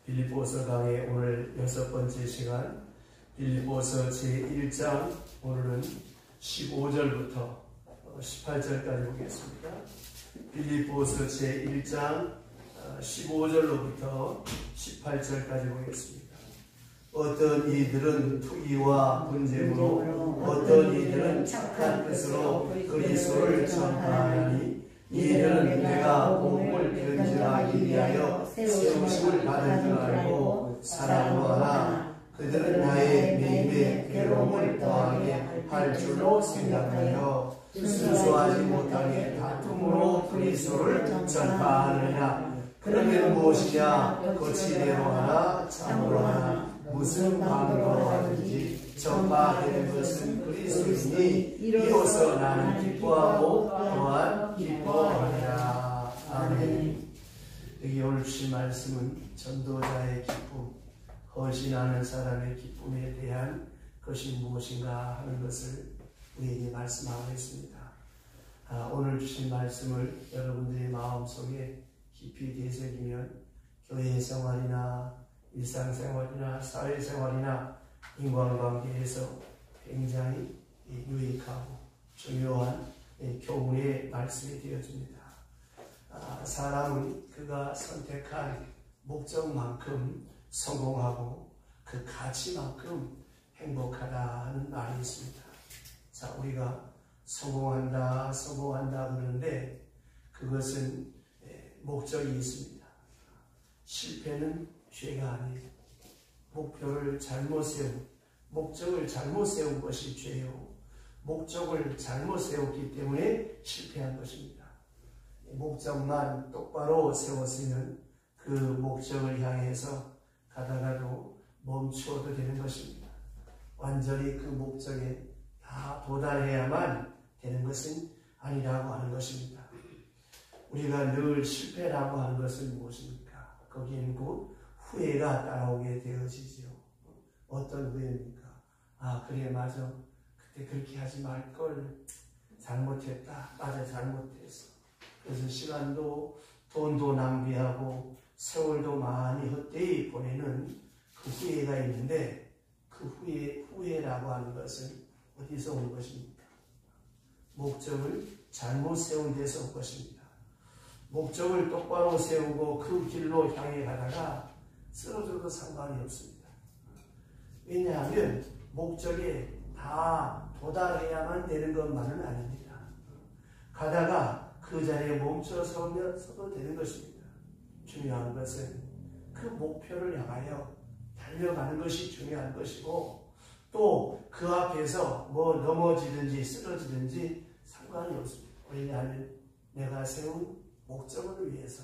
빌립보서 강의 오늘 6번째 시간, 빌립보서 제1장 오늘은 15절부터 18절까지 보겠습니다. 빌립보서 제1장 15절로부터 18절까지 보겠습니다. 어떤 이들은 투기와 분쟁으로, 어떤 이들은 착한 뜻으로 그리스도를 전파하니, 이들은 내가 복음을 변질하기 위하여 세우심을 받은 줄 알고 사랑도 하나, 그들은 나의 매임에 괴로움을 더하게 할 줄로 생각하여 순수하지 못하게 다툼으로 그리스도를 전파하느냐. 그러면 무엇이냐? 거치대로 하나 참으로 하나 무슨 방법으로 하든지 전파되는 것은 그리스도이니, 이로써 나는 기뻐하고 또한 기뻐하리라. 아멘. 여기 오늘 주신 말씀은 전도자의 기쁨, 헌신하는 사람의 기쁨에 대한 것이 무엇인가 하는 것을 우리에게 말씀하고 있습니다. 오늘 주신 말씀을 여러분들의 마음속에 깊이 되새기면 교회 생활이나 일상생활이나 사회생활이나 인간관계에서 굉장히 유익하고 중요한 교훈의 말씀이 되어집니다. 사람은 그가 선택한 목적만큼 성공하고 그 가치만큼 행복하다는 말이 있습니다. 자, 우리가 성공한다 그러는데 그것은 목적이 있습니다. 실패는 죄가 아니에요. 목표를 잘못 목적을 잘못 세운 것이 죄요. 목적을 잘못 세웠기 때문에 실패한 것입니다. 목적만 똑바로 세웠으면 그 목적을 향해서 가다가도 멈추어도 되는 것입니다. 완전히 그 목적에 다 도달해야만 되는 것은 아니라고 하는 것입니다. 우리가 늘 실패라고 하는 것은 무엇입니까? 거기에는 곧 후회가 따라오게 되어지죠. 어떤 후회입니까? 그래, 맞아. 그때 그렇게 하지 말걸. 잘못했다. 맞아, 잘못했어. 그래서 시간도 돈도 낭비하고 세월도 많이 헛되이 보내는 그 후회가 있는데, 그 후회라고 하는 것은 어디서 온 것입니까? 목적을 잘못 세운 데서 온 것입니다. 목적을 똑바로 세우고 그 길로 향해 가다가 쓰러져도 상관이 없습니다. 왜냐하면 목적에 다 도달해야만 되는 것만은 아닙니다. 가다가 그 자리에 멈춰서도 되는 것입니다. 중요한 것은 그 목표를 향하여 달려가는 것이 중요한 것이고, 또 그 앞에서 뭐 넘어지든지 쓰러지든지 상관이 없습니다. 왜냐하면 내가 세운 목적을 위해서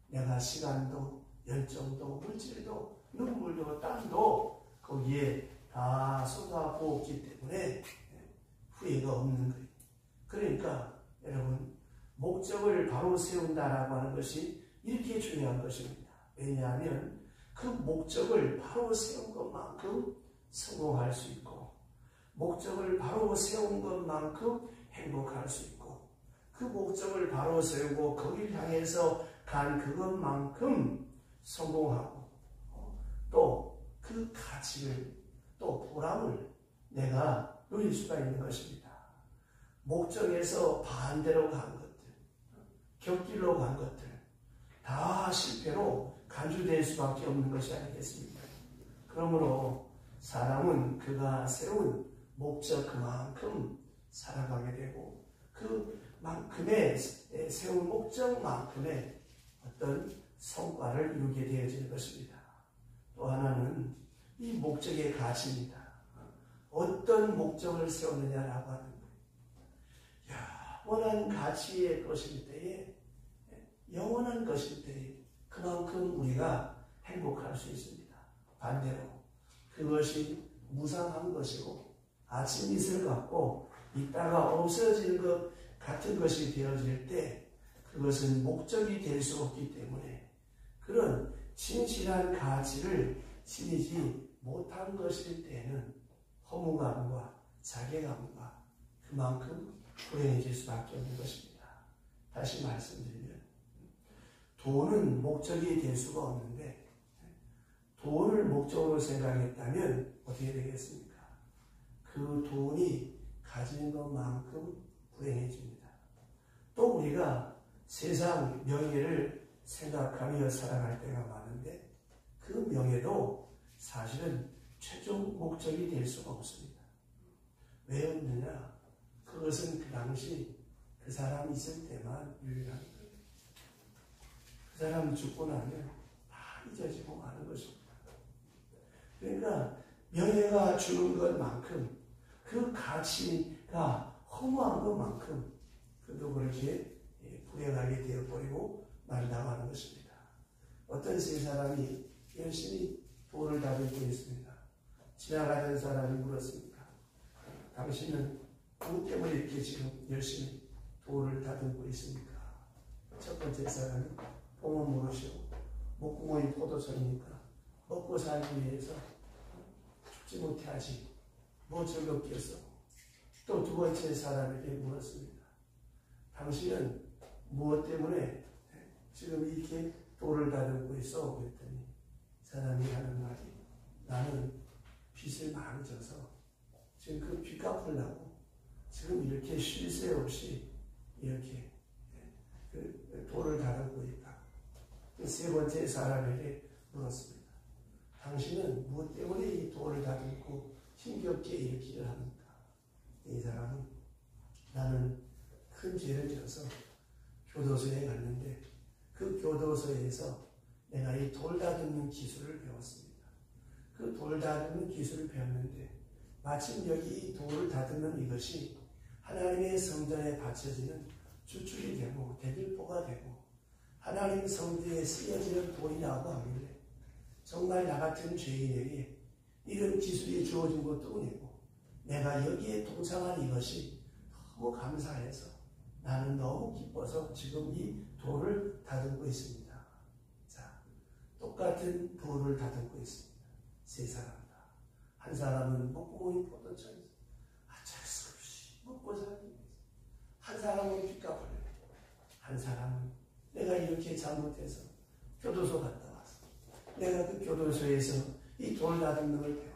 내가 시간도 열정도 물질도 눈물도 땀도 거기에 다 쏟아부었기 때문에 후회가 없는 거예요. 그러니까 여러분, 목적을 바로 세운다라고 하는 것이 이렇게 중요한 것입니다. 왜냐하면 그 목적을 바로 세운 것만큼 성공할 수 있고, 목적을 바로 세운 것만큼 행복할 수 있고, 그 목적을 바로 세우고 거기를 향해서 간 그것만큼 성공하고, 또 그 가치를, 또 보람을 내가 누릴 수가 있는 것입니다. 목적에서 반대로 간 것들, 곁길로 간 것들, 다 실패로 간주될 수밖에 없는 것이 아니겠습니까? 그러므로 사람은 그가 세운 목적 그만큼 살아가게 되고, 그만큼의 세운 목적만큼의 어떤 성과를 이루게 되어지는 것입니다. 또 하나는 이 목적의 가치입니다. 어떤 목적을 세우느냐라고 하는 거예요. 영원한 가치의 것일 때에, 영원한 것일 때에 그만큼 우리가 행복할 수 있습니다. 반대로 그것이 무상한 것이고 아침 이슬 같고 있다가 없어지는 것 같은 것이 되어질 때, 그것은 목적이 될 수 없기 때문에 그런 진실한 가치를 지니지 못한 것일 때는 허무감과 자괴감과 그만큼 불행해질 수밖에 없는 것입니다. 다시 말씀드리면 돈은 목적이 될 수가 없는데 돈을 목적으로 생각했다면 어떻게 되겠습니까? 그 돈이 가진 것만큼 불행해집니다. 또 우리가 세상 명예를 생각하며 살아갈 때가 많은데 그 명예도 사실은 최종 목적이 될 수가 없습니다. 왜 없느냐? 그것은 그 당시 그 사람이 있을 때만 유일한 거예요. 그 사람이 죽고 나면 다 잊어지고 마는 것입니다. 그러니까 명예가 주는 것만큼 그 가치가 허무한 것만큼 그도 그렇게 불행하게 되어버리고 말다고 하는 것입니다. 어떤 세 사람이 열심히 돈을 다듬고 있습니다. 지나가던 사람이 물었습니다. 당신은 누구 때문에 이렇게 지금 열심히 돈을 다듬고 있습니까? 첫 번째 사람이 보면 물으시오. 목구멍이 포도송이니까 먹고 살기 위해서 죽지 못해 하지 뭐 즐겁겠어. 또 두 번째 사람에게 물었습니다. 당신은 무엇 때문에 지금 이렇게 돌을 다듬고 있어? 그랬더니 사람이 하는 말이 나는 빚을 많이 져서 지금 그 빚 갚으려고 지금 이렇게 쉴 새 없이 이렇게 그 돌을 다듬고 있다. 세 번째 사람에게 물었습니다. 당신은 무엇 때문에 이 돌을 다듬고 힘겹게 이렇게 일을 합니까? 이 사람은 나는 큰 죄를 져서 교도소에 갔는데 그 교도소에서 내가 이 돌 다듬는 기술을 배웠습니다. 그 돌 다듬는 기술을 배웠는데 마침 여기 이 돌을 다듬는 이것이 하나님의 성전에 바쳐지는 주축이 되고 대들보가 되고 하나님 성전에 쓰여지는 돌이라고 하길래 정말 나 같은 죄인에게 이런 기술이 주어진 것도 아니고 내가 여기에 동참한 이것이 너무 감사해서 나는 너무 기뻐서 지금 이 돌을 다듬고 있습니다. 자, 똑같은 돌을 다듬고 있습니다. 세 사람 다. 한 사람은 목구멍이 포도처럼 어쩔 수 없이 먹고 살기 위해서. 한 사람은 빚 갚으려고. 한 사람은 내가 이렇게 잘못해서 교도소 갔다 와서 내가 그 교도소에서 이 돌 다듬는 걸 배웠는데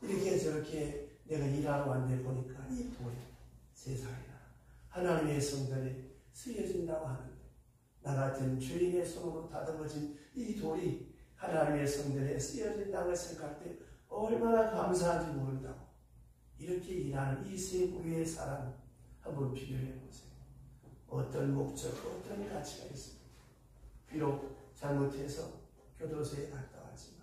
이렇게 저렇게 내가 일하러 왔는데 보니까 이 돌이 세상이나 하나님의 성전에 쓰여진다고 하는데 나 같은 죄인의 손으로 다듬어진 이 돌이 하나님의 성전에 쓰여진다고 생각할 때 얼마나 감사한지 모른다고 이렇게 일하는 이 세 부류의 사람 한번 비교해 보세요. 어떤 목적, 어떤 가치가 있습니까? 비록 잘못해서 교도소에 갔다 왔지만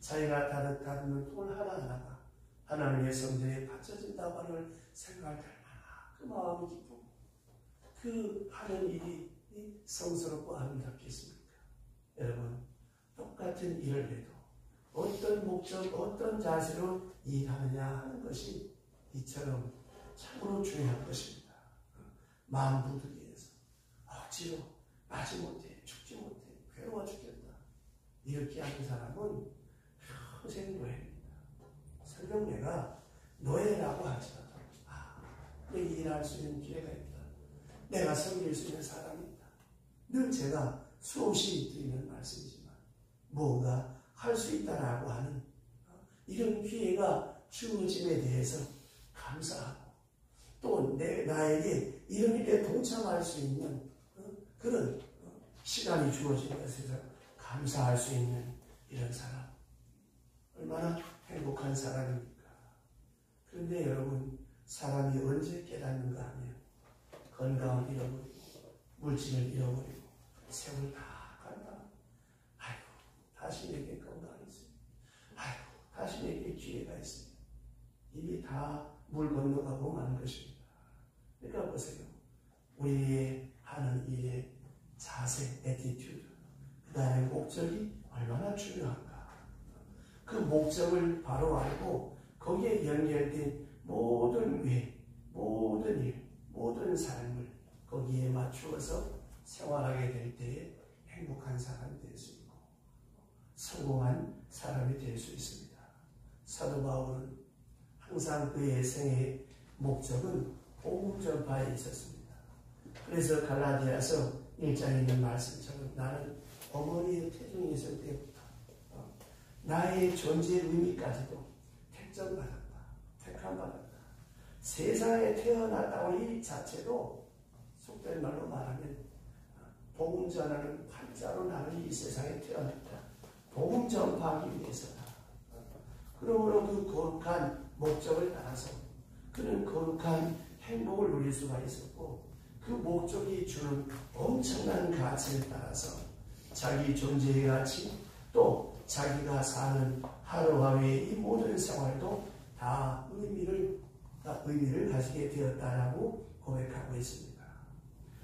자기가 다듬는 돌 하나하나가 하나님의 성전에 바쳐진다고 하는 걸 생각할 때 얼마나 그 마음이 기쁘고 그 하는 일이 성스럽고 아름답겠습니까? 여러분 똑같은 일을 해도 어떤 목적, 어떤 자세로 일하느냐 하는 것이 이처럼 참으로 중요한 것입니다. 마음 부득이해서 억지로 마지못해 죽지 못해 괴로워 죽겠다 이렇게 하는 사람은 평생 노예입니다. 설령 내가 노예라고 할지라도 내가 일할 수 있는 기회가 있다. 내가 섬길 수 있는 사람이 있다. 늘 제가 수없이 드리는 말씀이지만 뭔가 할 수 있다라고 하는 이런 기회가 주어짐에 대해서 감사하고 또 나에게 이런 일에 동참할 수 있는 그런 시간이 주어진 것에서 감사할 수 있는 이런 사람 얼마나 행복한 사람입니까? 그런데 여러분 사람이 언제 깨닫는가 하면 건강을 잃어버리고 물질을 잃어버리고 세월 다 간다. 아이고 다시 내게 건강이 있어요. 아이고 다시 내게 기회가 있어요. 이미 다 물 건너가고 마는 것입니다. 그러니까 보세요. 우리의 하는 일의 자세, 애티튜드, 그 다음에 목적이 얼마나 중요한가. 그 목적을 바로 알고 거기에 연결된 모든 일, 모든 삶을 거기에 맞추어서 생활하게 될 때에 행복한 사람이 될 수 있고 성공한 사람이 될 수 있습니다. 사도 바울은 항상 그의 생의 목적은 복음 전파에 있었습니다. 그래서 갈라디아서 1장에 있는 말씀처럼 나는 어머니의 태중에 있을 때부터 나의 존재의 의미까지도 택정받았다. 택함받았다. 세상에 태어났다고 이 자체도 속된 말로 말하면 복음 전하는 환자로 나는 이 세상에 태어났다. 복음 전파하기 위해서다. 그러므로 그 거룩한 목적을 따라서 그는 거룩한 행복을 누릴 수가 있었고 그 목적이 주는 엄청난 가치를 따라서 자기 존재의 가치 또 자기가 사는 하루하루의 이 모든 생활도 다 의미를 가지게 되었다라고 고백하고 있습니다.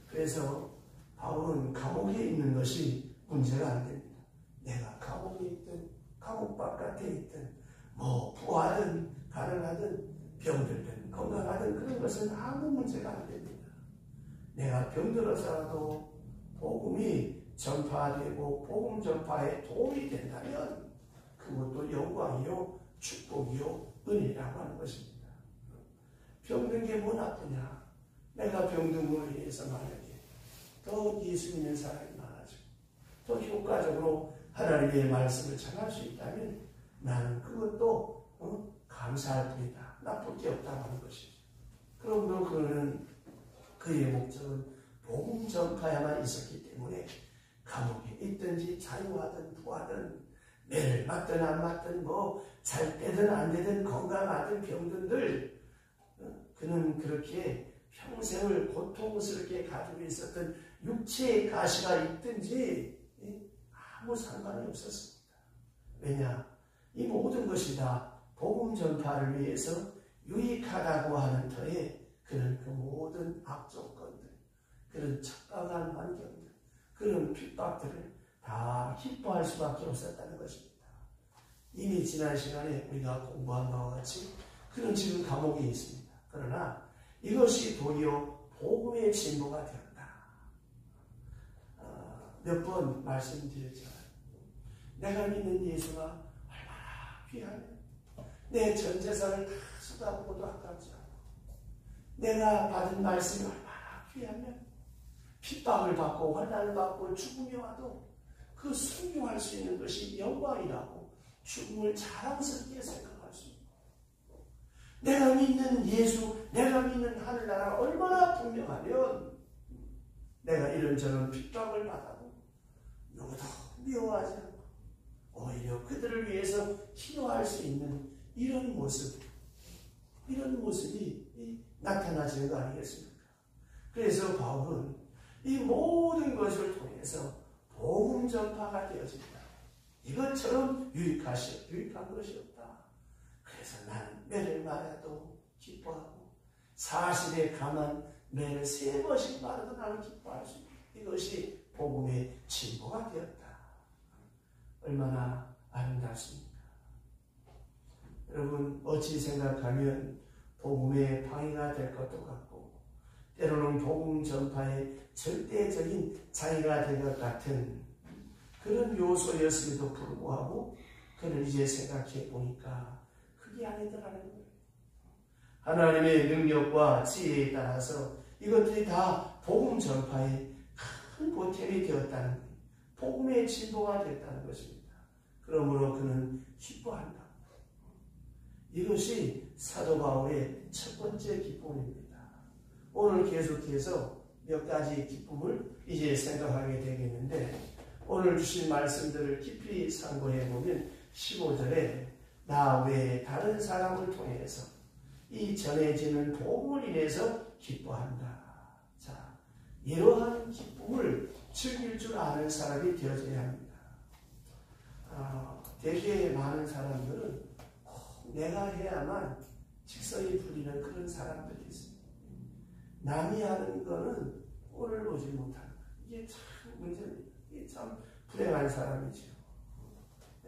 그래서 바울은 감옥에 있는 것이 문제가 안 됩니다. 내가 감옥에 있든 감옥 바깥에 있든 부하든 가난하든 병들든 건강하든 그런 것은 아무 문제가 안 됩니다. 내가 병들어서라도 복음이 전파되고 복음 전파에 도움이 된다면 그것도 영광이요 축복이요 은혜라고 하는 것입니다. 병든 게 뭐 나쁘냐? 내가 병든으로 인해서 만약에 더 예수 믿는 사람이 많아지고 더 효과적으로 하나님의 말씀을 전할 수 있다면 나는 그것도 감사할 뿐이다. 나쁠 게 없다고 하는 것이죠. 그러므로 그는 그의 목적은 복음 전파에만 있었기 때문에 감옥에 있든지 자유하든 부하든 매를 맞든 안 맞든 잘 되든 안 되든 건강하든 병든들 그는 그렇게 평생을 고통스럽게 가지고 있었던 육체의 가시가 있든지 아무 상관이 없었습니다. 왜냐? 이 모든 것이 다 복음 전파를 위해서 유익하다고 하는 터에 그는 그 모든 악조건들, 그런 척박한 환경들, 그런 핍박들을 다 기뻐할 수밖에 없었다는 것입니다. 이미 지난 시간에 우리가 공부한 바와 같이 그는 지금 감옥에 있습니다. 그러나 이것이 도리어 복음의 진보가 되었다. 몇 번 말씀드렸잖아요. 내가 믿는 예수가 얼마나 귀하냐. 내 전 재산을 다 쏟아부어도 아깝지 않고 내가 받은 말씀이 얼마나 귀하면 핍박을 받고 환난을 받고 죽음이 와도 그 순종할 수 있는 것이 영광이라고 죽음을 자랑스럽게 생각할 수 있고 내가 믿는 예수, 내가 믿는 하늘나라 얼마나 분명하면 내가 이런저런 핍박을 받아도 누구도 미워하지 않고 오히려 그들을 위해서 기도할 수 있는 이런 모습이 나타나지는 거 아니겠습니까? 그래서 바울은 이 모든 것을 통해서 복음 전파가 되어진다. 이것처럼 유익한 것이 없다. 그래서 나는 매를 맞아도 기뻐하고 사실에 감한 매를 3번씩 맞아도 나는 기뻐할 수 있다. 이것이 복음의 진보가 되었다. 얼마나 아름답습니까? 여러분 어찌 생각하면 복음의 방해가 될 것도 같고 때로는 복음 전파의 절대적인 장애가 될 것 같은 그런 요소였음에도 불구하고 그는 이제 생각해 보니까 그게 아니더라는 거예요. 하나님의 능력과 지혜에 따라서 이것들이 다 복음 전파의 큰 보탬이 되었다는 거예요. 복음의 진보가 됐다는 것입니다. 그러므로 그는 기뻐한다. 이것이 사도 바울의 첫 번째 기쁨입니다. 오늘 계속해서 몇 가지 기쁨을 이제 생각하게 되겠는데 오늘 주신 말씀들을 깊이 상고해 보면 15절에 나 외에 다른 사람을 통해서 이 전해지는 복음을 인해서 기뻐한다. 자, 이러한 기쁨을 즐길 줄 아는 사람이 되어져야 합니다. 되게 많은 사람들은 내가 해야만 직성이 풀리는 그런 사람들이 있습니다. 남이 하는 거는 꼴을 보지 못하는 거예요. 이게 참 문제입니다. 이게 참 불행한 사람이죠.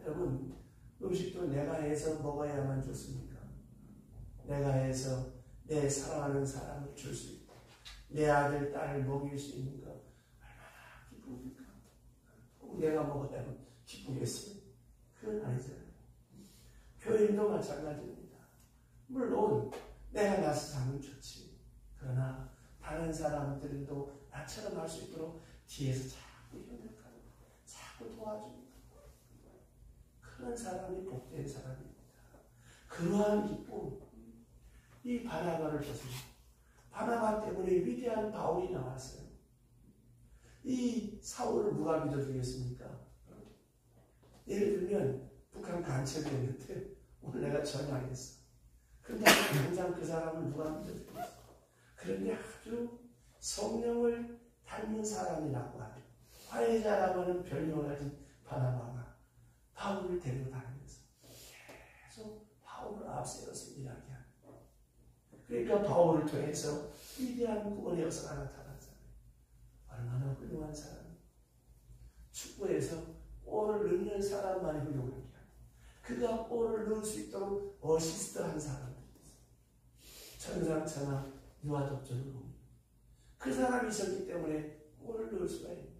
여러분 음식도 내가 해서 먹어야만 좋습니까? 내가 해서 내 사랑하는 사람을 줄 수 있고 내 아들, 딸을 먹일 수 있는 거 얼마나 기쁩니까? 내가 먹어야만 기쁘겠어요? 그건 아니잖아요. 교인도 마찬가지입니다. 물론 내가 나서 사면 좋지. 그러나 다른 사람들도 나처럼 할 수 있도록 뒤에서 자꾸 협력하고 자꾸 도와줍니다. 그런 사람이 복된 사람입니다. 그러한 기쁨, 이 바나바를 보세요. 바나바 때문에 위대한 바울이 나왔어요. 이 사울을 누가 믿어주겠습니까? 예를 들면 북한 간첩이었는데 오늘 내가 전화했어. 그런데 당장 그 사람을 누가 믿어주겠어? 그런데 아주 성령을 닮은 사람이라고 하는 화해자라고 하는 별명을 가진 바나바가 바울을 데려다니면서 계속 바울을 앞세워서 이야기하는, 그러니까 바울을 통해서 위대한 구원의 역사가 나타난 사람, 얼마나 훌륭한 사람이에요. 축구에서 골을 넣는 사람만이 훌륭한 게 아니에요. 그가 골을 넣을 수 있도록 어시스트한 사람들이 있어요. 천상천하 유아독전으로 그 사람이 있었기 때문에 골을 넣을 수가 있는,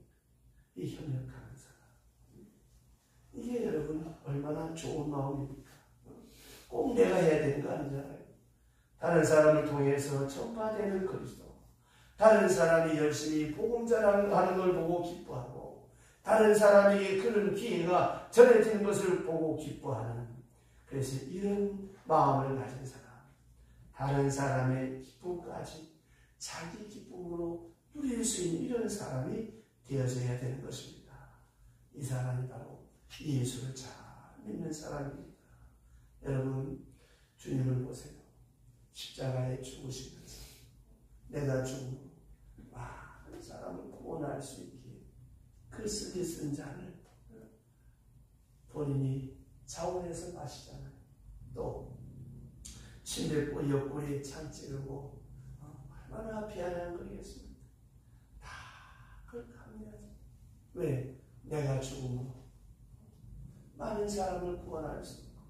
이 협력하는 사람. 이게 여러분 얼마나 좋은 마음입니까? 꼭 내가 해야 되는 거 아니잖아요. 다른 사람을 통해서 전파되는 그리스도, 다른 사람이 열심히 복음 전하는 걸 보고 기뻐하고, 다른 사람에게 그런 기회가 전해지는 것을 보고 기뻐하는, 그래서 이런 마음을 가진 사람, 다른 사람의 기쁨까지 자기 기쁨으로 누릴 수 있는 이런 사람이 되어져야 되는 것입니다. 이 사람이 바로 예수를 잘 믿는 사람입니다. 여러분, 주님을 보세요. 십자가에 죽으시면서 내가 죽음으로 많은 사람을 구원할 수 있기에 그 쓰기 쓴 잔을 본인이 자원해서 마시잖아요. 또 침뱉고 옆구리에 창 찌르고 얼마나 비아냥거리겠습니까? 다 그걸 감내하죠. 왜? 내가 죽음으로 많은 사람을 구원할 수 있고,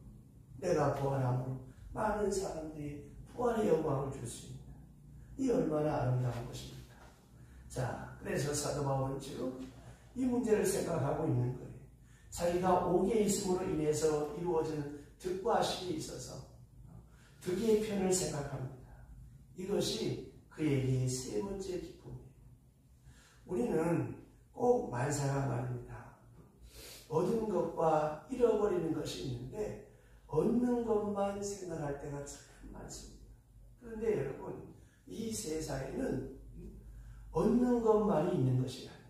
내가 부활함으로 많은 사람들이 부활의 영광을 줄 수 있는, 이 얼마나 아름다운 것입니까? 자, 그래서 사도 바울은 지금 이 문제를 생각하고 있는 거예요. 자기가 옥에 있음으로 인해서 이루어지는 득과 실이 있어서 득의 편을 생각합니다. 이것이 그에게 세 번째 기쁨이에요. 우리는 꼭 만사가 말입니다. 얻은 것과 잃어버리는 것이 있는데 얻는 것만 생각할 때가 참 많습니다. 그런데 여러분, 이 세상에는 얻는 것만이 있는 것이 아니에요.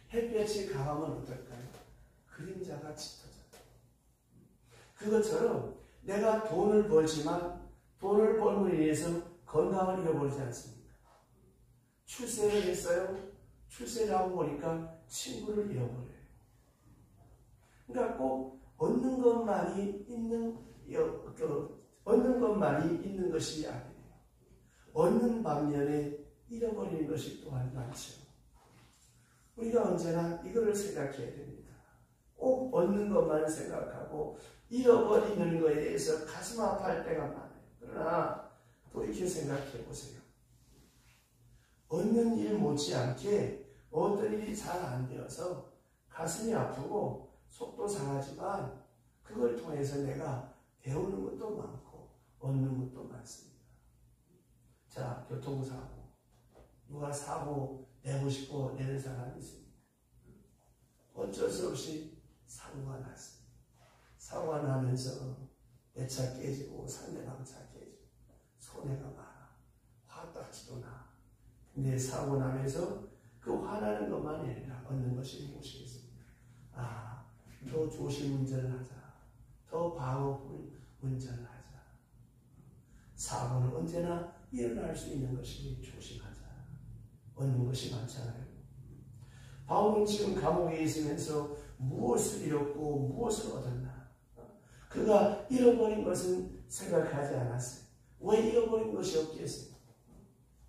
햇볕이 강하면 어떨까요? 그림자가 짙어져요. 그것처럼 내가 돈을 벌지만 돈을 벌므로 인해서 건강을 잃어버리지 않습니까? 출세를 했어요. 출세를 하고 보니까 친구를 잃어버려요. 그러니까 꼭 얻는 것만이 있는 것이 아니에요. 얻는 반면에 잃어버리는 것이 또한 많죠. 우리가 언제나 이거를 생각해야 됩니다. 꼭 얻는 것만 생각하고 잃어버리는 것에 대해서 가슴 아파할 때가 많아요. 그러나 또 이렇게 생각해 보세요. 얻는 일 못지않게 어떤 일이 잘 안 되어서 가슴이 아프고 속도 상하지만 그걸 통해서 내가 배우는 것도 많고 얻는 것도 많습니다. 자, 교통사고. 누가 사고 내고 싶고 내는 사람이 있습니다. 어쩔 수 없이 사고가 났습니다. 사고가 나면서 내 차 깨지고 상대방 차 깨지고 손해가 많아. 화딱지도 나. 근데 사고 나면서 그 화나는 것만이 아니라 얻는 것이 무엇이겠습니까? 아, 더 조심 운전을 하자. 더 방어 운전을 하자. 사고는 언제나 일어날 수 있는 것이 조심하자. 얻는 것이 많잖아요. 바울은 지금 감옥에 있으면서 무엇을 잃었고 무엇을 얻었나? 그가 잃어버린 것은 생각하지 않았어요. 왜 잃어버린 것이 없겠어요?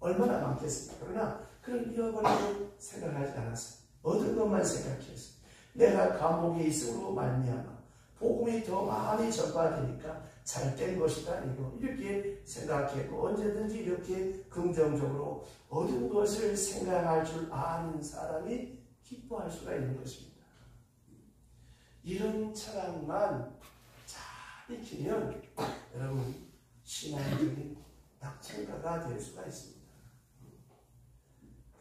얼마나 많겠습니까? 그러나 그런 잃어버린 것 생각하지 않았어요. 얻은 것만 생각했어요. 내가 감옥에 있음으로 말미암아 복음이 더 많이 전파되니까 잘된 것이다 아니고 이렇게 생각했고, 언제든지 이렇게 긍정적으로 얻은 것을 생각할 줄 아는 사람이 기뻐할 수가 있는 것입니다. 이런 철학만 잘 익히면 여러분 신앙적인 낙천가가 될 수가 있습니다.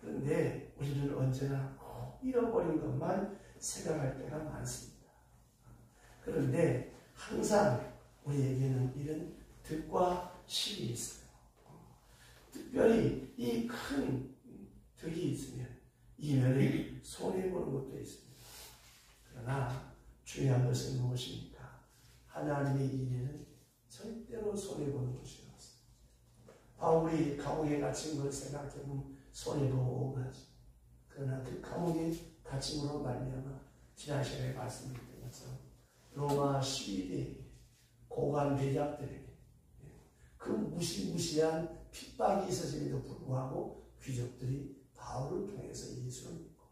그런데 우리는 언제나 잃어버린 것만 생각할 때가 많습니다. 그런데 항상 우리에게는 이런 득과 실이 있어요. 특별히 이 큰 득이 있으면 이면에 손해보는 것도 있습니다. 그러나 중요한 것은 무엇입니까? 하나님의 일에는 절대로 손해보는 것이 없습니다. 바울이 감옥에 갇힌 걸 생각해보면 손해보고 억울하지. 그러나 그 감옥에 갇힘으로 말미암아 지난 시간에 말씀드린 것처럼 로마 시위대에게 고관 대작들에게 그 무시무시한 핍박이 있었음에도 불구하고 귀족들이 바울을 통해서 예수를 믿고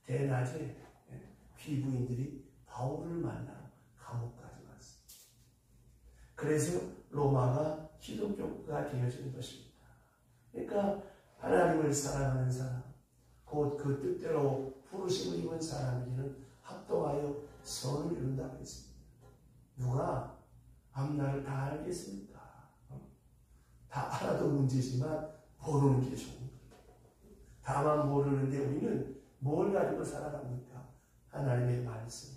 대낮에 귀부인들이 바울을 만나 감옥까지 왔습니다. 그래서 로마가 기독교가 되어진 것입니다. 그러니까 하나님을 사랑하는 사람, 곧 그 뜻대로 부르심을 입은 사람에게는 합동하여 선을 이룬다고 했습니다. 누가 앞날을 다 알겠습니까? 다 알아도 문제지만 모르는 게 좋은 거예요. 다만 모르는데 우리는 뭘 가지고 살아갑니까? 하나님의 말씀,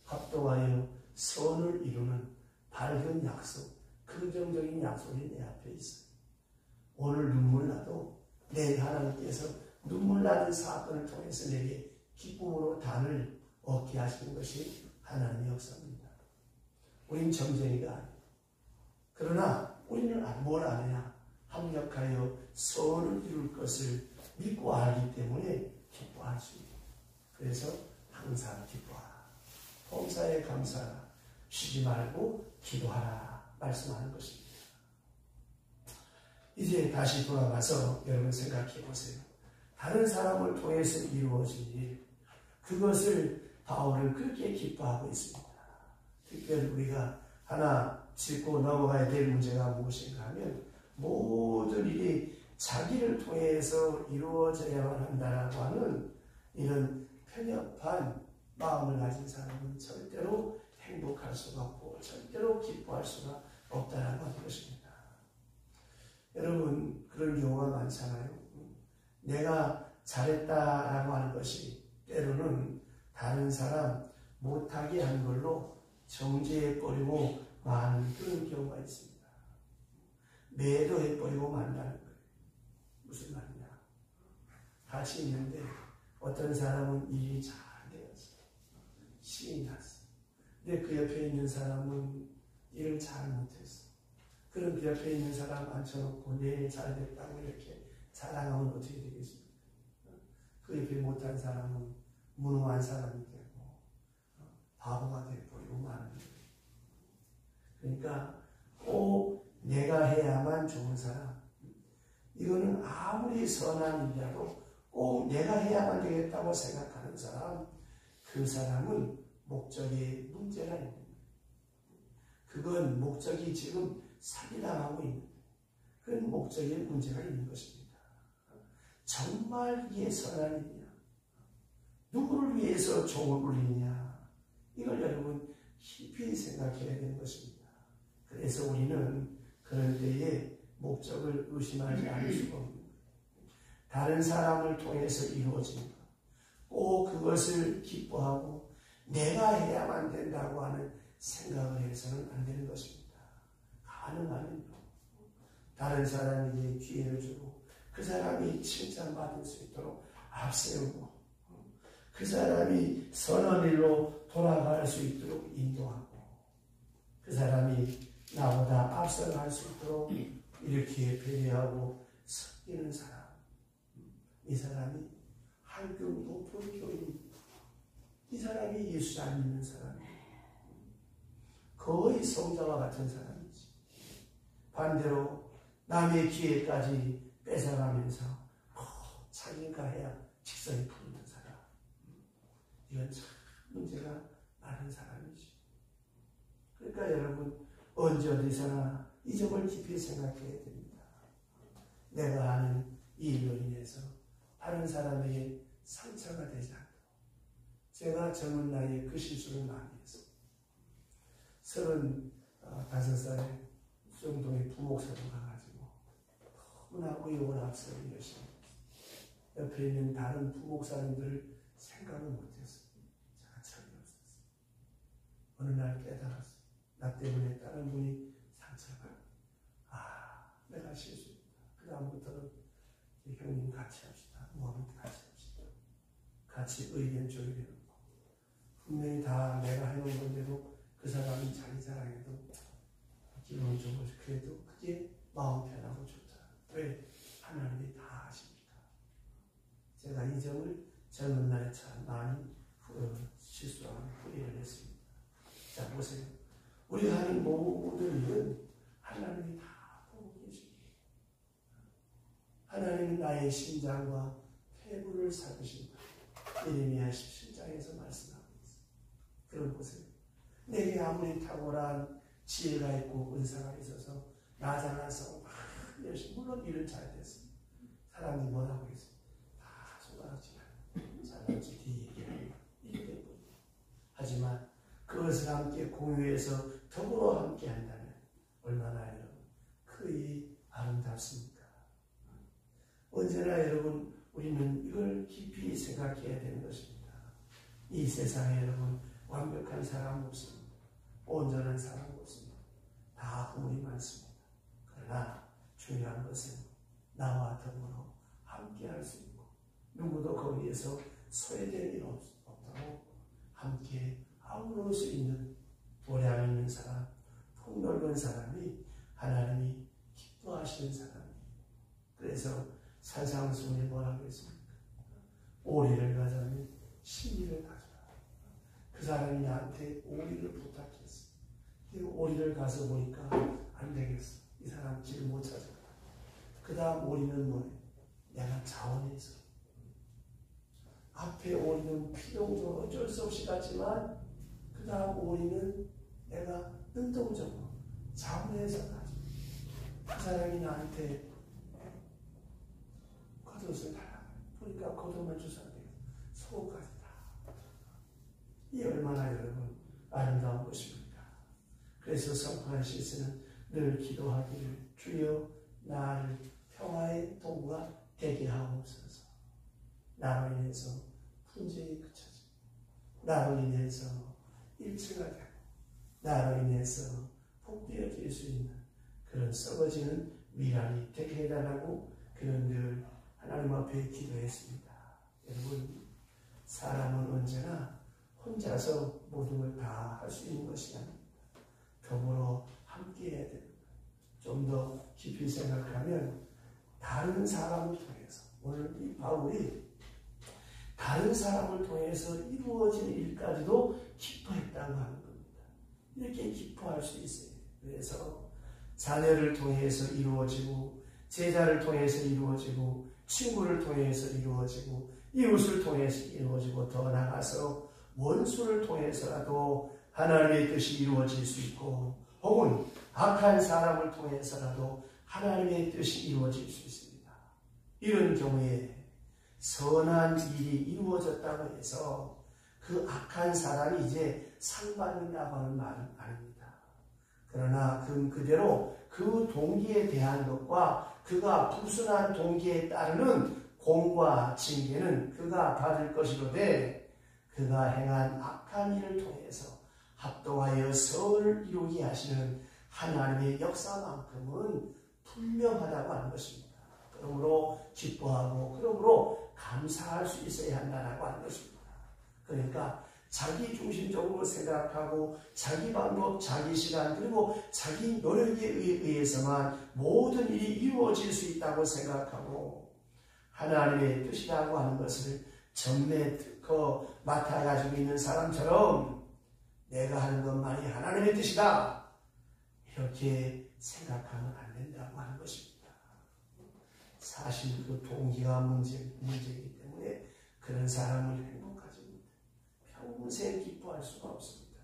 합동하여 선을 이루는 밝은 약속, 긍정적인 약속이 내 앞에 있어요. 오늘 눈물 나도 내 하나님께서 눈물 나는 사건을 통해서 내게 기쁨으로 단을 얻게 하시는 것이 하나님의 역사입니다. 우린 점쟁이가 아니에요. 그러나 우리는 뭘 아느냐? 합력하여 선을 이룰 것을 믿고 알기 때문에 기뻐할 수 있어요. 그래서 항상 기뻐하라. 범사에 감사하라. 쉬지 말고 기도하라. 말씀하는 것입니다. 이제 다시 돌아가서 여러분 생각해 보세요. 다른 사람을 통해서 이루어진 일, 그것을 바울은 그렇게 기뻐하고 있습니다. 특별히 우리가 하나 짚고 넘어가야 될 문제가 무엇인가 하면 모든 일이 자기를 통해서 이루어져야만 한다라고 하는 이런 편협한 마음을 가진 사람은 절대로 행복할 수가 없고 절대로 기뻐할 수가 없다라고 하는 것입니다. 여러분 그런 경우가 많잖아요. 내가 잘했다라고 하는 것이 때로는 다른 사람 못하게 한 걸로 정죄해버리고 마는 그런 경우가 있습니다. 매도해버리고 만다는 거예요. 무슨 말이냐? 같이 있는데 어떤 사람은 일이 잘 되었어요. 신이 났어요. 근데 그 옆에 있는 사람은 일을 잘 못했어. 그럼 그 옆에 있는 사람 앉혀놓고 내 잘 됐다고 이렇게 자랑하면 어떻게 되겠습니까? 그 옆에 못한 사람은 무능한 사람이 되고 바보가 되어버리고 마는 거예요. 그러니까 꼭 내가 해야만 좋은 사람, 이거는 아무리 선한 일이라도 꼭 내가 해야만 되겠다고 생각하는 사람, 그 사람은 목적에 문제가 있는 거예요. 그건 목적이 지금 사기당하고 있는 거예요. 그건 목적에 문제가 있는 것입니다. 정말 이게 선한 일이냐? 누구를 위해서 종을 울리냐? 이걸 여러분 깊이 생각해야 되는 것입니다. 그래서 우리는 그런 때에 목적을 의심하지 않을 수가 없는 거예요. 다른 사람을 통해서 이루어진 것, 꼭 그것을 기뻐하고 내가 해야만 된다고 하는 생각을 해서는 안 되는 것입니다. 가능하면요. 다른 사람에게 기회를 주고 그 사람이 칭찬받을 수 있도록 앞세우고 그 사람이 선한 일로 돌아갈 수 있도록 인도하고 그 사람이 나보다 앞서갈 수 있도록 이렇게 배려하고 섬기는 사람, 이 사람이 한급 높은 교인입니다. 이 사람이 예수 잘 믿는 사람이에요. 거의 성자와 같은 사람이지. 반대로 남의 기회까지 뺏어가면서 자기가 해야 직성이 풀리는 사람, 이건 참 문제가 많은 사람이지. 그러니까 여러분 언제 어디서나 이 점을 깊이 생각해야 됩니다. 내가 하는 이 일로 인해서 다른 사람에게 상처가 되지 않도록. 제가 젊은 나이에 그 실수를 많이 했어요. 35살에 수영동에 부목사로 가가지고 너무나 의욕을 앞세우고 열심히 했어요. 옆에 있는 다른 부목사님들을 생각을 못했어요. 제가 철이 없었어요. 어느 날 깨달았어요. 나 때문에 다른 분이 상처가, 내가 실수했다. 그 다음부터는 형님 같이 합시다. 뭐하면 같이 합시다. 같이 의견 조율해놓고 분명히 다 내가 해놓은 건데도 그 사람이 자기 자랑해도 기본적으로 그래도 그게 마음 편하고 좋다. 왜? 하나님이 다 아십니까? 제가 이 점을 젊은 날에 참 많이 실수하고 후회를 했습니다. 자, 보세요. 우리가 하는 모든 일은 하나님이 다 보고 계십니다. 하나님은 나의 심장과 폐부를 살피신다. 예레미야 17장에서 말씀하고 있어요. 그럼 보세요. 내게 아무리 탁월한 지혜가 있고 은사가 있어서 나 잘나서 열심히, 물론 일은 잘 됐어요. 사람들이 뭐라고 했어요? 다 손가락질 잘난지 뒤 얘기하는 거 이렇게 뿐이에요. 하지만 그것을 함께 공유해서 더불어 함께 한다면 얼마나 여러분 그 일이 아름답습니까? 언제나 여러분 우리는 이걸 깊이 생각해야 되는 것입니다. 이 세상에 여러분 완벽한 사람 없습니다. 온전한 사람 없습니다. 다 허물이 많습니다. 그러나 중요한 것은 나와 더불어 함께 할 수 있고 누구도 거기에서 소외될 일 없다고 함께 아우를 수 있는 보람 있는 사람, 폭넓은 사람이 하나님이 기뻐하시는 사람이에요. 그래서 산상수훈이 뭐라고 했습니까? 오리를 가자면 신리를 가져라. 그 사람이 나한테 오리를 부탁했어. 오리를 가서 보니까 안 되겠어. 이 사람 길 못 찾아가. 그 다음 오리는 뭐예요? 내가 자원해서. 앞에 오리는 필용적으로 어쩔 수 없이 갔지만 그 다음 오리는 내가 능동적으로 자원해서 가죠. 그 사람이 나한테 겉옷을 달라. 보니까 겉옷만 주셔야 돼요. 속옷까지 다. 이 얼마나 여러분 아름다운 것입니까? 그래서 성 프란시스는 늘 기도하기를 주여 나를 평화의 도구가 되게 하옵소서. 나로 인해서 분쟁이 그쳐지고 나로 인해서 일치가 되고 나로 인해서 복되어질 수 있는 그런 썩어지는 미랄이 되게 해달라고 그는 늘 하나님 앞에 기도했습니다. 여러분 사람은 언제나 혼자서 모든 걸 다 할 수 있는 것이 아닙니다. 더불어 함께 해야 됩니다. 좀 더 깊이 생각하면 다른 사람을 통해서 오늘 이 바울이 다른 사람을 통해서 이루어진 일까지도 기뻐했다고 하는 겁니다. 이렇게 기뻐할 수 있어요. 그래서 자녀를 통해서 이루어지고 제자를 통해서 이루어지고 친구를 통해서 이루어지고 이웃을 통해서 이루어지고 더 나아가서 원수를 통해서라도 하나님의 뜻이 이루어질 수 있고 혹은 악한 사람을 통해서라도 하나님의 뜻이 이루어질 수 있습니다. 이런 경우에 선한 일이 이루어졌다고 해서 그 악한 사람이 이제 상 받는다고 하는 말은 아닙니다. 그러나 그대로 그 동기에 대한 것과 그가 불순한 동기에 따르는 공과 징계는 그가 받을 것이로되 그가 행한 악한 일을 통해서 합동하여 선을 이루게 하시는 하나님의 역사만큼은 분명하다고 하는 것입니다. 그러므로 기뻐하고 그러므로 감사할 수 있어야 한다고 하는 것입니다. 그러니까 자기 중심적으로 생각하고 자기 방법, 자기 시간 그리고 자기 노력에 의해서만 모든 일이 이루어질 수 있다고 생각하고 하나님의 뜻이라고 하는 것을 전매 특허 맡아가지고 있는 사람처럼 내가 하는 것만이 하나님의 뜻이다 이렇게 생각하면 안 된다고 하는 것입니다. 사실 그 동기가 문제이기 때문에 그런 사람을 행복하지 못해 평생 기뻐할 수가 없습니다.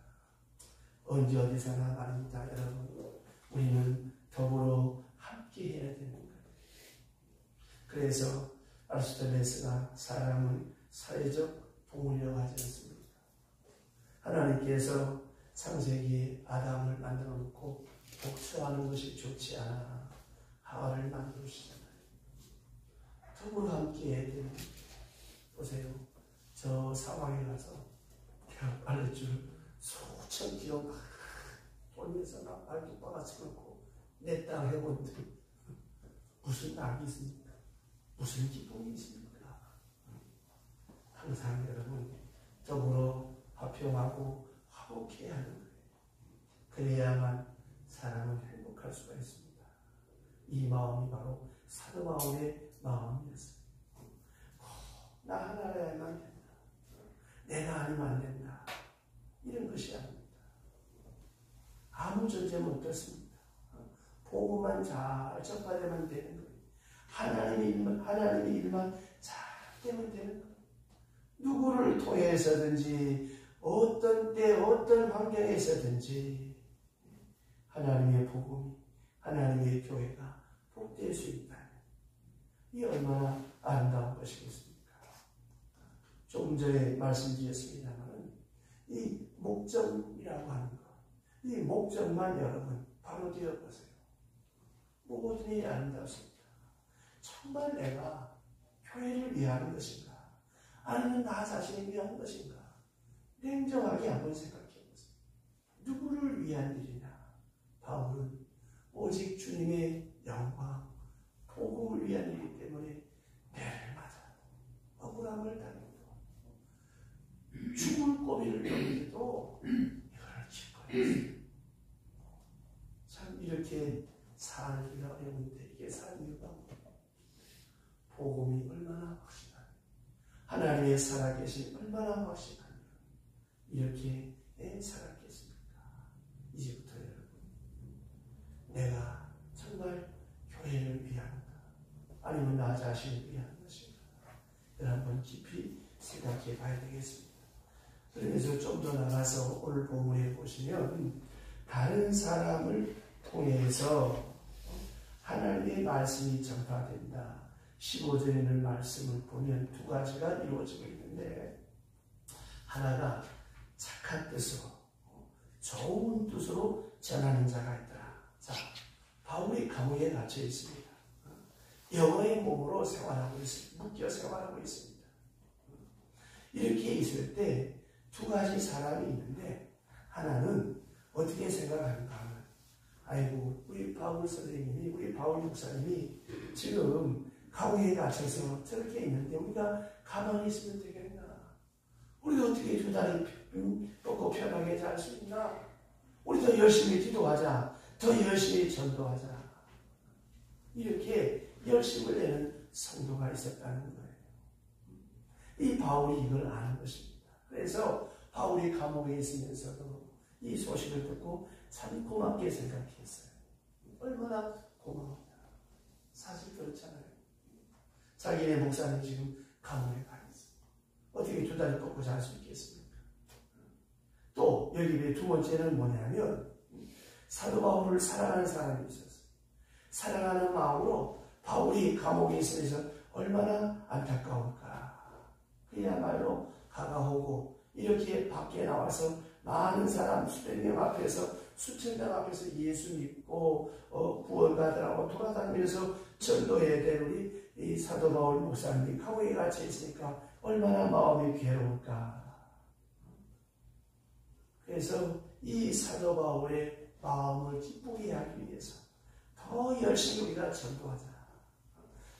언제 어디서나 말입니다. 여러분 우리는 더불어 함께 해야 되는 거예요. 그래서 아리스토텔레스가 사람은 사회적 동물이라고 하지 않습니까? 하나님께서 창세기에 아담을 만들어 놓고 독처하는 것이 좋지 않아 하와를 만들으시잖아요. 더불어 함께 해야 되는 보세요. 저 상황에 가서 알레줄 수천 킬로 막 돌면서 막 발톱바가지 놓고 내 땅 해본들 무슨 낙이 있습니까? 무슨 기쁨이 있습니까? 항상 여러분 더불어 화평하고 화목해야 하는 거예요. 그래야만 사람은 행복할 수가 있습니다. 이 마음이 바로 사도 바울의 마음이었어요. 나 하나라야만 된다. 내가 아니면 안 된다. 이런 것이 아닙니다. 아무 존재 못했습니다. 복음만 잘 접하되면 되는 거예요. 하나님의 일만 잘 되면 되는 거예요. 누구를 통해서든지 어떤 때 어떤 환경에서든지 하나님의 복음이 하나님의 교회가 복될 수 있다면 이 얼마나 아름다운 것이겠습니까? 조금 전에 말씀드렸습니다만 이 목적이라고 하는 것, 이 목적만 여러분 바로 되어보세요. 모든 일이 아름답습니다. 정말 내가 교회를 위하는 것인가? 아니면 나 자신을 위한 것인가? 냉정하게 한번 생각해보세요. 누구를 위한 일이냐? 바울은 오직 주님의 영광, 복음을 위한 일이기 때문에 매를 맞아 억울함을 당했고 죽을 고비를 넘기도 이걸 기뻐했어요. 참 이렇게 살기가 어려운데 이게 살 이유가 뭐예요? 복음이 얼마나 확실하냐, 하나님의 살아계신 얼마나 확실하냐, 이렇게 살았겠습니까? 이제부터 여러분, 내가 정말 교회를 위한가 아니면 나 자신을 위한 것인가, 이걸 한번 깊이 생각해 봐야 되겠습니다. 그러면서 좀 더 나가서 오늘 본문에 보시면 다른 사람을 통해서 하나님의 말씀이 전파된다. 15절에 있는 말씀을 보면 두 가지가 이루어지고 있는데, 하나가 착한 뜻으로, 좋은 뜻으로 전하는 자가 있더라. 자, 바울이 감옥에 갇혀 있습니다. 영어의 몸으로 생활하고 있습니다. 묶여 생활하고 있습니다. 이렇게 있을 때 두 가지 사람이 있는데, 하나는 어떻게 생각하는가 하면, 아이고 우리 바울 선생님이, 우리 바울 목사님이 지금 감옥에 갇혀서 저렇게 있는데 우리가 가만히 있으면 되겠나? 우리가 어떻게 두 다리 뻗고 편하게 잘 수 있나? 우리 더 열심히 기도하자. 더 열심히 전도하자. 이렇게 열심을 내는 성도가 있었다는 거예요. 이 바울이 이걸 아는 것입니다. 그래서 바울이 감옥에 있으면서도 이 소식을 듣고 참 고맙게 생각했어요. 얼마나 고마웠냐. 사실 그렇잖아요. 자기네 목사는 지금 감옥에 가 있어요. 어떻게 두 다리 뻗고 잘 수 있겠습니까? 또 여기 왜 두 번째는 뭐냐면, 사도 바울을 사랑하는 사람이 있었어요. 사랑하는 마음으로 바울이 감옥에 있으면서 얼마나 안타까울까. 그야말로 가가오고 이렇게 밖에 나와서 많은 사람, 수백 명 앞에서, 수천 명 앞에서 예수 믿고 구원받으라고 돌아다니면서 전도해야 될 우리 이 사도 바울 목사님이 감옥에 갇혀 있으니까 얼마나 마음이 괴로울까. 그래서 이 사도 바울의 마음을 기쁘게 하기 위해서 더 열심히 우리가 전도하자,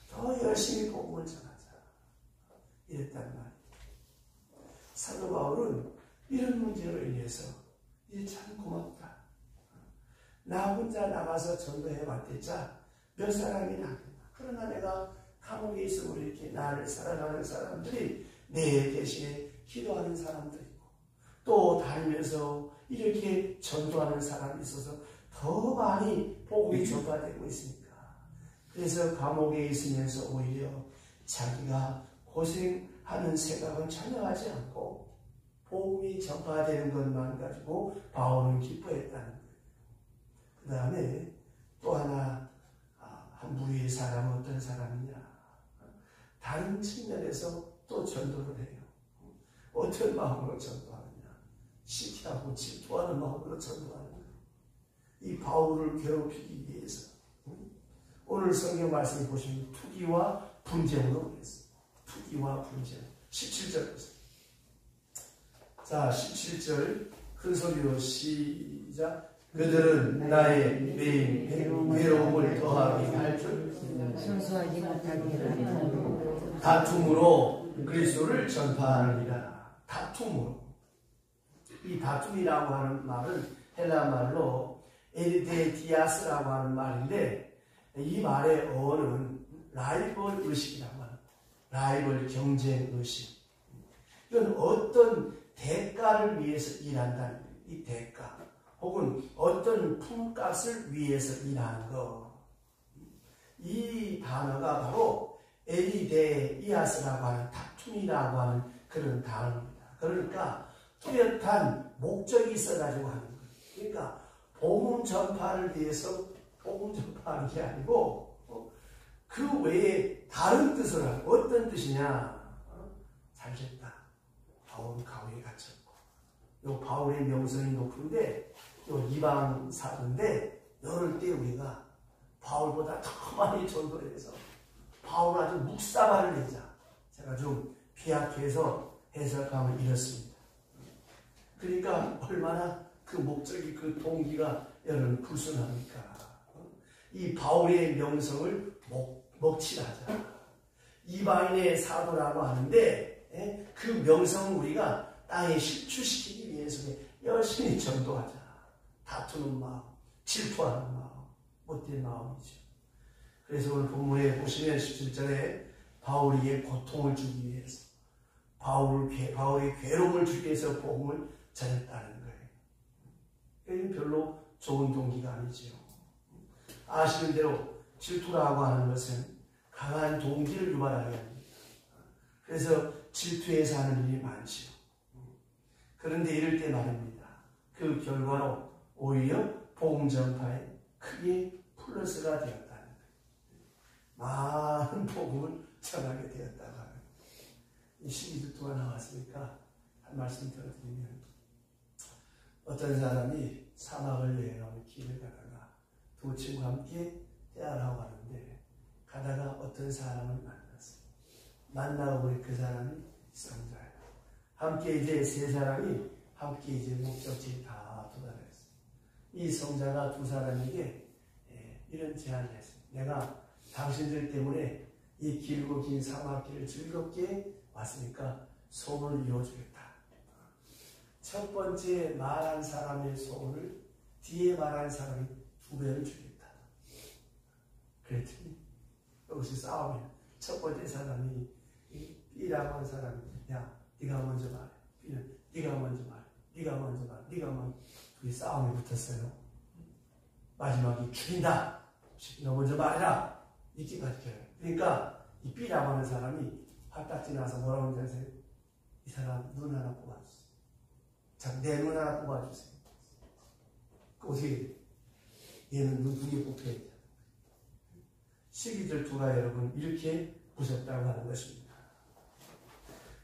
더 열심히 복음을 전하자, 이랬단 말이에요. 사도 바울은 이런 문제로 인해서 이제 참 고맙다. 나 혼자 나가서 전도해 왔댔자 몇 사람이 나겠나. 그러나 내가 감옥에 있으면 이렇게 나를 사랑하는 사람들이 내 대신에 기도하는 사람들이 있고, 또 다니면서 이렇게 전도하는 사람이 있어서 더 많이 복음이 전파되고 있으니까. 그래서 감옥에 있으면서 오히려 자기가 고생하는 생각은 전혀 하지 않고 복음이 전파되는 것만 가지고 바울은 기뻐했다는 거예요. 그 다음에 또 하나, 한 부류의 사람은 어떤 사람이냐. 다른 측면에서 또 전도를 해요. 어떤 마음으로 전도하느냐. 시기하고 질투하는 마음으로 전도하는 거예요. 이 바울을 괴롭히기 위해서. 오늘 성경 말씀을 보시면 투기와 분쟁으로 그랬어요. 투기와 분쟁. 17절 보세요. 자, 17절 큰 소리로 시작. 그들은 나의 매일 괴로움을 더하게 할 줄 순수하지 못하게 다툼으로 그리스도를 전파하느니라. 다툼으로. 이 다툼이라고 하는 말은 헬라 말로 에르데디아스라고 하는 말인데, 이 말의 어원은 라이벌 의식이라고 하는, 라이벌 경쟁 의식. 이건 어떤 대가를 위해서 일한다는 거예요. 이 대가 혹은 어떤 품값을 위해서 일하는 거. 이 단어가 바로 에리데이아스라고 하는 다툼이라고 하는 그런 단어입니다. 그러니까 뚜렷한 목적이 있어가지고 하는 거예요. 그러니까 복음 전파를 위해서 복음 전파하는 게 아니고 그 외에 다른 뜻을 하고, 어떤 뜻이냐? 잘됐다. 바울은 감옥에 갇혔고, 요 바울의 명성이 높은데 요 이방 사도인데, 이럴 때 우리가 바울보다 더 많이 전도를 해서 바울 아주 묵사발을 내자. 제가 좀 비약해서 해석하면 이렇습니다. 그러니까 얼마나 그 목적이, 그 동기가 여러분 불순합니까? 이 바울의 명성을 먹칠하자. 이방인의 사도라고 하는데 그 명성을 우리가 땅에 실추시키기 위해서 열심히 전도하자. 다투는 마음, 질투하는 마음, 못된 마음이죠. 그래서 오늘 본문에 보시면 17절에 바울에게 고통을 주기 위해서, 바울의 괴로움을 주기 위해서 복음을 전했다는 거예요. 이건 별로 좋은 동기가 아니지요. 아시는 대로 질투라고 하는 것은 강한 동기를 유발하게 합니다. 그래서 질투해서 하는 일이 많지요. 그런데 이럴 때 말입니다. 그 결과로 오히려 복음 전파에 크게 플러스가 되었다는 거예요. 많은 복음을 전하게 되었다고 하는 거예요. 이 12주 동안 나왔으니까 한 말씀 드려드리면, 어떤 사람이 사막을 여행하는 길을 가다가 두 친구와 함께 대화하고 가는데, 가다가 어떤 사람을 만났어요. 만나고 보니 그 사람이 성자예요. 함께 이제 세 사람이 함께 이제 목적지에 다 도달했어요. 이 성자가 두 사람에게 이런 제안을 했어요. 내가 당신들 때문에 이 길고 긴 사막길을 즐겁게 왔으니까 소원을 이루어주겠다. 첫 번째 말한 사람의 소원을 뒤에 말한 사람이 2배를 주겠다. 그랬더니 여기서 싸우면 첫 번째 사람이 B라고 하는 사람이, 야, 네가 먼저 말해. B는 네가 먼저 말해. 네가 먼저 말해. 네가 먼저. 둘이 싸움이 붙었어요. 마지막에 죽인다. 너 먼저 말해라. 이끼까지 켜요. 그러니까 이 B라고 하는 사람이 화딱지 나서 뭐라고 하는지 아세요? 이 사람 눈 하나 뽑아주세요. 자, 내 눈 하나 뽑아주세요. 어떻게 돼? 얘는 눈 2개 뽑혀야 돼. 시기질투가 여러분 이렇게 무섭다고 하는 것입니다.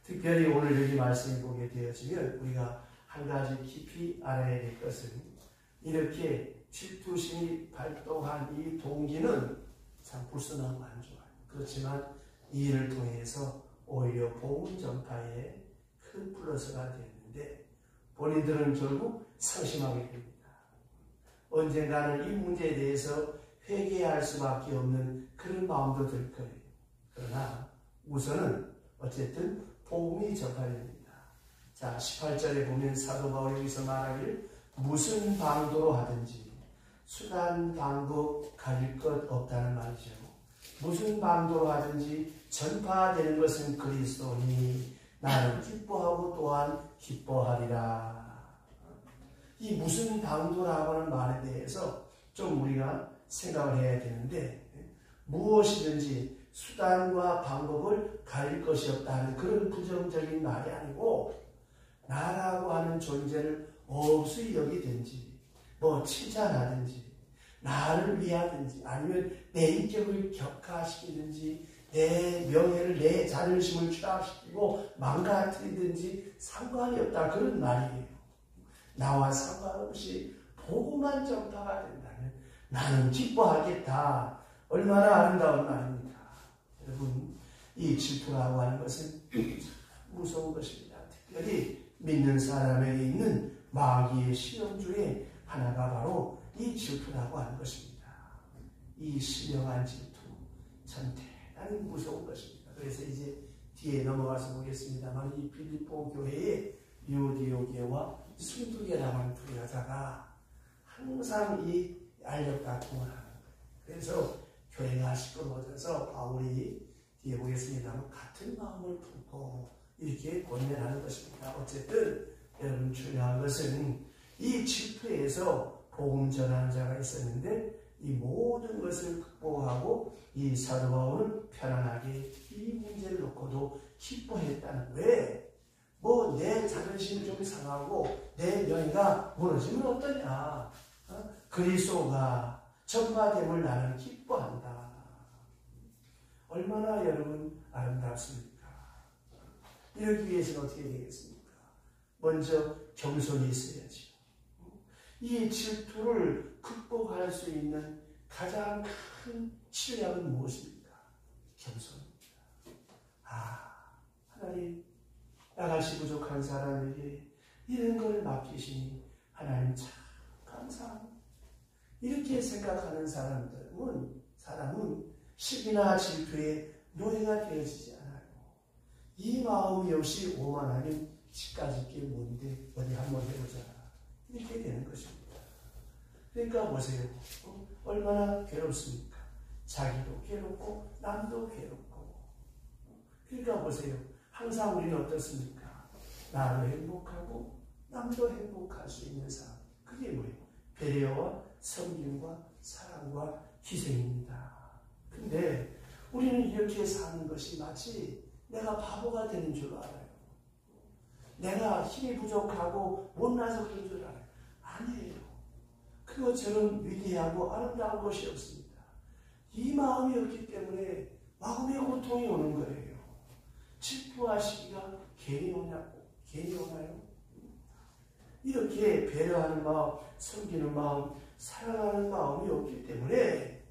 특별히 오늘 여기 말씀을 보게 되어지면 우리가 한 가지 깊이 알아야 될 것은, 이렇게 질투심이 발동한 이 동기는 참 불순하고 안 좋아요. 그렇지만 이 일을 통해서 오히려 복음 전파에 큰 플러스가 되는데, 본인들은 결국 상심하게 됩니다. 언젠가는 이 문제에 대해서 회개할 수밖에 없는 그런 마음도 들 거예요. 그러나 우선은 어쨌든 복음이 전파해야 됩니다. 자, 18절에 보면 사도 바울이 여기서 말하기를 무슨 방도로 하든지 수단 방법 가릴 것 없다는 말이죠. 무슨 방도로 하든지 전파되는 것은 그리스도니 나는 기뻐하고 또한 기뻐하리라. 이 무슨 방도라고 하는 말에 대해서 좀 우리가 생각을 해야 되는데, 무엇이든지 수단과 방법을 가릴 것이 없다는 그런 부정적인 말이 아니고, 나라고 하는 존재를 없이 여기든지, 뭐 칭찬하든지, 나를 위하든지, 아니면 내 인격을 격하시키든지, 내 명예를, 내 자존심을 추락시키고 망가뜨리든지 상관이 없다, 그런 말이에요. 나와 상관없이 복음만 전파가 된다면 나는 기뻐하겠다. 얼마나 아름다운 말입니까? 여러분, 이 질투라고 하는 것은 무서운 것입니다. 특별히 믿는 사람에게 있는 마귀의 시험 중에 하나가 바로 이 질투라고 하는 것입니다. 이 신령한 질투, 참 대단히 무서운 것입니다. 그래서 이제 뒤에 넘어가서 보겠습니다만 이 빌립보 교회에 유디오계와 순두계라고 하는 두 여자가 항상 이 알력다툼을 하는 거예요. 그래서 교회가 시끄러워져서 바울이 뒤에 보겠습니다만 같은 마음을 품고 이렇게 권면하는 것입니다. 어쨌든 여러분 중요한 것은 이 질투에서 복음 전하는 자가 있었는데 이 모든 것을 극복하고 이 사도 바울은 편안하게 이 문제를 놓고도 기뻐했다는 왜? 뭐 내 자존심 좀 상하고 내 명예가 무너지면 어떠냐? 그리스도가 전파됨을 나는 기뻐한다. 얼마나 여러분 아름답습니까? 이러기 위해서는 어떻게 되겠습니까? 먼저 겸손이 있어야죠. 이 질투를 극복할 수 있는 가장 큰 치료약은 무엇입니까? 겸손입니다. 하나님, 나같이 부족한 사람에게 이런 걸 맡기시니 하나님 참 감사합니다. 이렇게 생각하는 사람은 시기나 질투에 노예가 되어지지 않아요. 이 마음이 없이 오만하면 집까지 게 뭔데 어디 한번 해보자. 이렇게 되는 것입니다. 그러니까 보세요. 얼마나 괴롭습니까? 자기도 괴롭고 남도 괴롭고. 그러니까 보세요. 항상 우리는 어떻습니까? 나도 행복하고 남도 행복할 수 있는 삶. 그게 뭐예요? 배려와 섬김과 사랑과 희생입니다. 근데 우리는 이렇게 사는 것이 마치 내가 바보가 되는 줄 알아요. 내가 힘이 부족하고 못나서 그런 줄 알아요. 아니에요. 그것처럼 위대하고 아름다운 것이 없습니다. 이 마음이 없기 때문에 마음의 고통이 오는 거예요. 질투하시기가 괜히 오냐고? 괜히 오나요? 이렇게 배려하는 마음, 섬기는 마음, 사랑하는 마음이 없기 때문에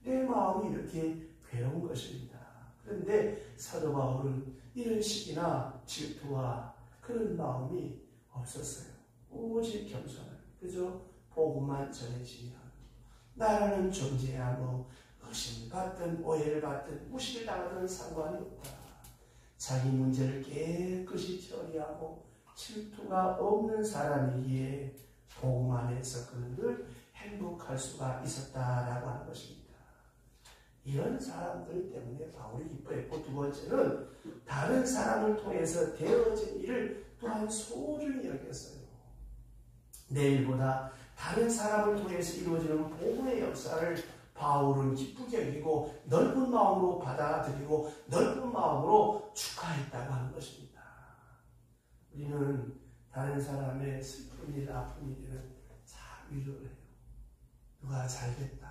내 마음이 이렇게 괴로운 것입니다. 그런데 사도 바울은 이런 시기나 질투와 그런 마음이 없었어요. 오직 겸손을. 그저 복음만 전해지면 나라는 존재야 뭐 의심을 받든 오해를 받든 무시를 당하든 상관이 없다. 자기 문제를 깨끗이 처리하고 질투가 없는 사람이기에 복음 안에서 그를 행복할 수가 있었다라고 하는 것입니다. 이런 사람들 때문에 바울이 기뻐했고, 두 번째는 다른 사람을 통해서 되어진 일을 또한 소중히 여겼어요. 내일보다 다른 사람을 통해서 이루어지는 복음의 역사를 바울은 기쁘게 여기고 넓은 마음으로 받아들이고 넓은 마음으로 축하했다고 하는 것입니다. 우리는 다른 사람의 슬픈 일, 아픈 일에는 잘 위로를 해요. 누가 잘됐다,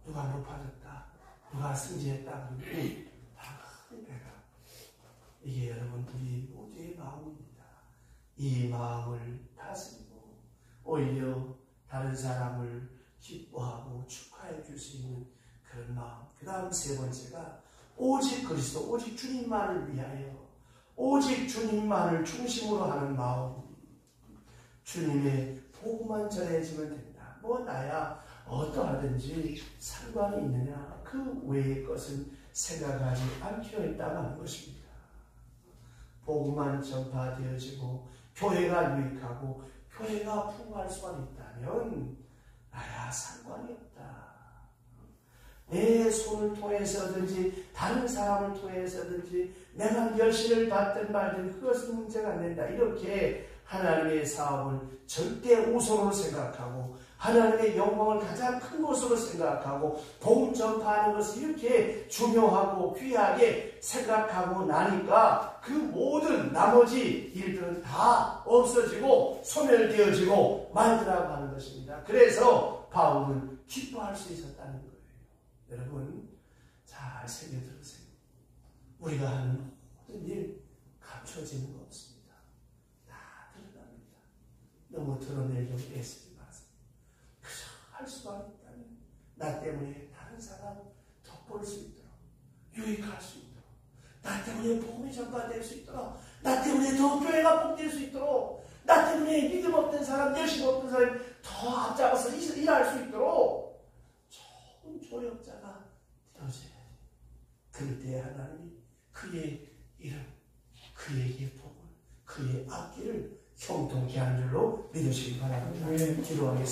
누가 높아졌다, 누가 승진했다 그러면 다 큰 배가 아프고. 이게 여러분 우리 모두의 마음입니다. 이 마음을 다스리고 오히려 다른 사람을 기뻐하고 축하해 줄 수 있는 그런 마음. 그 다음 세 번째가 오직 그리스도, 오직 주님만을 위하여, 오직 주님만을 중심으로 하는 마음. 주님의 복음만 전해지면 된다. 뭐 나야 어떠하든지 상관이 있느냐. 그 외의 것은 생각하지 않기로 했다고 하는 것입니다. 복음만 전파되어지고 교회가 유익하고 교회가 풍부할 수만 있다면 나야 상관이 없다. 내 손을 통해서든지 다른 사람을 통해서든지 내가 멸시를 받든 말든 그것은 문제가 안 된다. 이렇게 하나님의 사업을 절대 우선으로 생각하고 하나님의 영광을 가장 큰 것으로 생각하고 복음 전파하는 것을 이렇게 중요하고 귀하게 생각하고 나니까 그 모든 나머지 일들은 다 없어지고 소멸되어지고 말더라고 하는 것입니다. 그래서 바울은 기뻐할 수 있었다는 거예요. 여러분 잘 새겨 들으세요. 우리가 하는 모든 일 감춰지는 거 없습니다. 다 드러납니다. 너무 드러내려고 애쓰지 마세요. 그저 할 수만 있다면 나 때문에 다른 사람 덕볼 수 있도록 유익할 수 있도록, 나 때문에 복음이 전파될 수 있도록, 나 때문에 더 교회가 복될 수 있도록, 나 때문에 믿음 없던 사람, 열심 없던 사람이 더 앞장서 일할 수 있도록 좋은 조력자가 되어져야 돼. 그때 하나님이 그의 이름, 그에게 복을, 그의 앞길을 형통케 하는 줄로 믿으시기 바랍니다. 기도하겠습니다.